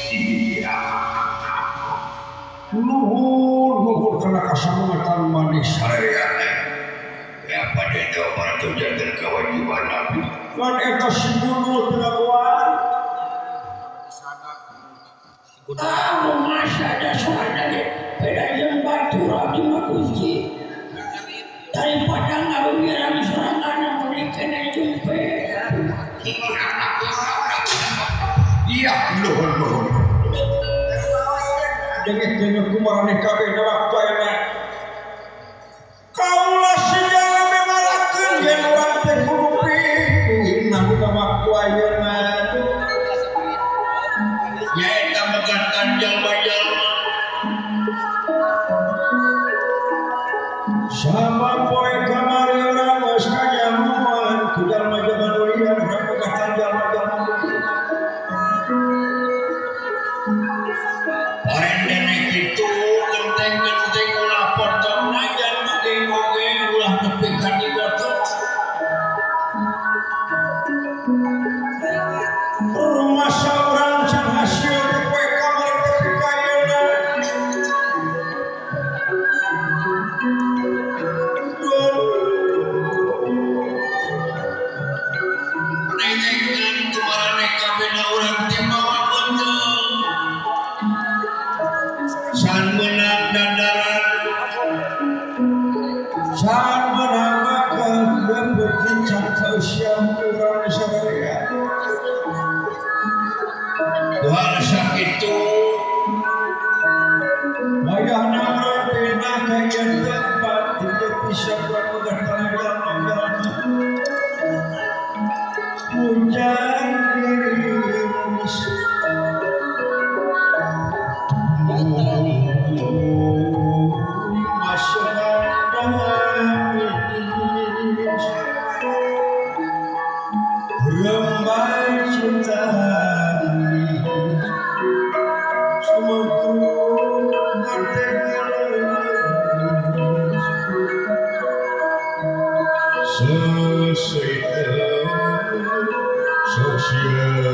Iya. Luhur kena kasangan manis sareane. Ya pada jawaban tujuan kewajiban Nabi. Kan eta sibul pengakuan. Kamu masa ada suaranya beda yang batu lagi makuji. Daripada nggak bilang serangan yang berikan jumpa. Iya, luhur. Dengan jenuh kumaran kabe na waktu yang kaulah sejarah memalakan yang orang terkurupi namun waktu ayeuna ya eta megatan jalma-jalma sama poe kamari urang geus kajamuan ku jalma-jalma nulian urang megatan jalma-jalma genteng ulah potong najan moge ulah nepikan di botol rumah saurang can hasil di kue kamar tepi kayana nengengan kumarane kabena urang timbawa betul san menang dandaran san menangkan dan berkincang keusian kurang sadaya Tuhan sakitu bayana rapena kayan tempat tidak bisa berpegang tangan hujan gerimis Rembai cinta semoga sesuai sosial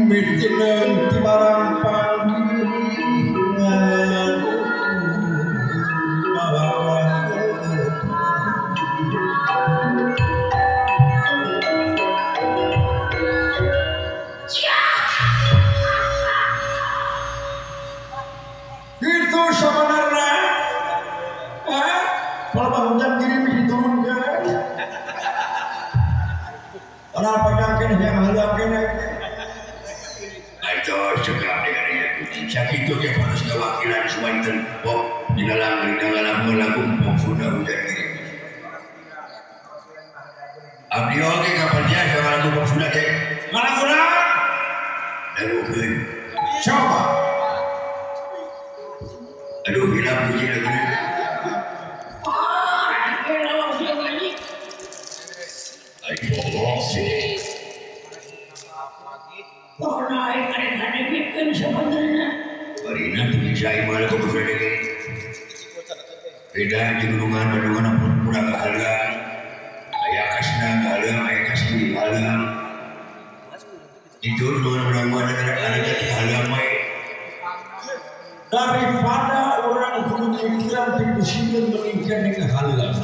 Mirtinang timarang panggilan itu sebenarnya kalau hujan kirim diturunkan orang pegangkan yang halangkan itu segera dengan ini sakit itu yang harus kewakilan Sumanten pop di dalam lagu pop sudah hujan kirim abdi oke kapan dia sama lagu pop sudah teh malah lagu ke coba aduh hilang puji lagi ayo sih orang ada bikin sebenarnya barina bisa malah kau berdiri beda jenungan pura kehalang ayah kasna kehalang ayah kasih kehalang itu orang mana ada kehalang daripada orang pemikiran pemikiran meningkat dengan kehalang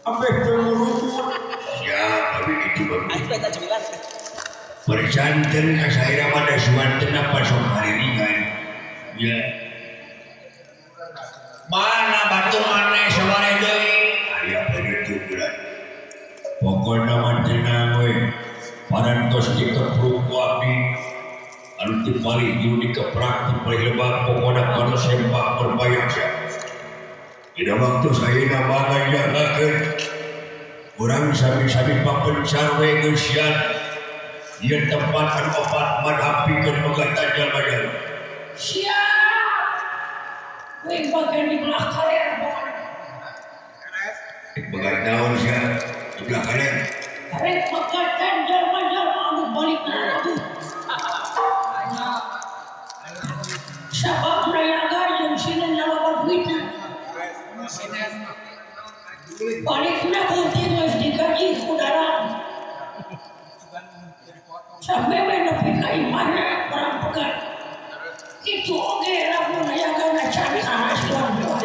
apa itu ya tapi itu bagus bercanten kasaira pada suanten apa sok hari ini kan ya mana batu mana seware deui aya begitu bulan pokokna mantenang we parantos dikepruk ku abdi anu teu balik judi keprak teu lebak pokona kana sempak berbayang sia ida waktu sayeuna bagai jagakeun urang sami-sami papencar we geus sian ieu tempat anu opat madhapikeun pegatan jalma-jalma siap we bagian di belah kalian begat naon sia di belah kalian rek pegatan jalma-jalma anu balik lagi sabab raya jeung sieun nyawa berduitna balikna putih geus dikaji ku dalam sampai nepi ka imana perang pegat itu oge lamun aya kana can kahasuan doa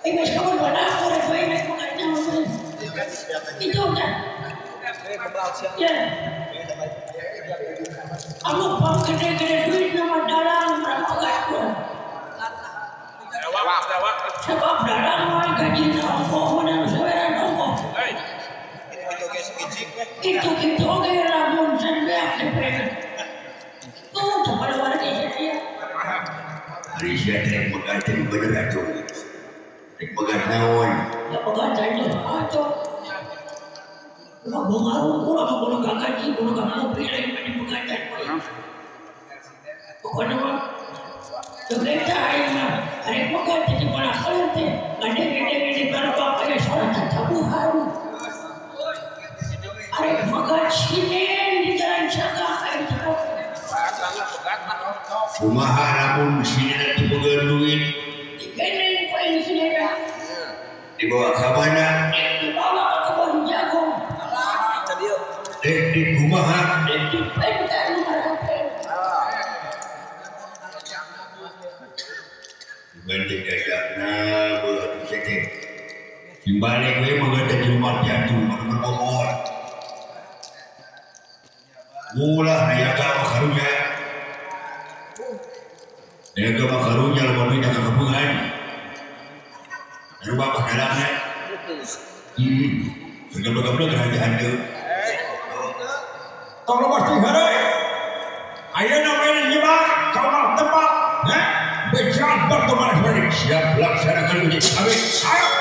geus kawan bana urang bae naik pegatnya itu kan ya anu pang gede-gede duit nama dalang perang pegat sebab dalang mah gaji ongkoh menang saweran ongkoh itu oge lamun sanbeak DPR tuh pada warga saya hari sia teh pegat teh bener atuh rek pegat naon ya pegat aja atuh ulah bongarung ulah kudu gaji kudu mobil lain mah pegatan we pokona mah ternyata aing mah arek pegat di balakal teh gede-gede barabak aya salat tabuhan arek pegat sinen di jalan Sagah aya teh kumaha lamun sinen teu boga duit digendeng ku aing sinen dibawa ka mana dibawa ke kebun jagung dek di kumaha dipenkan marapen banding gagakna beut cete simbalik we mah teh di rumah piatu mah ngomong mula aya ka makarunya aya ka makarunya lamun nya ka kapungan anu bapak dalangna segala-gala kerajaan teu tong lepas dihareuy ayeuna mah nyimak kamal tempat bejabat kemarin siap laksanakan uji kawin ayo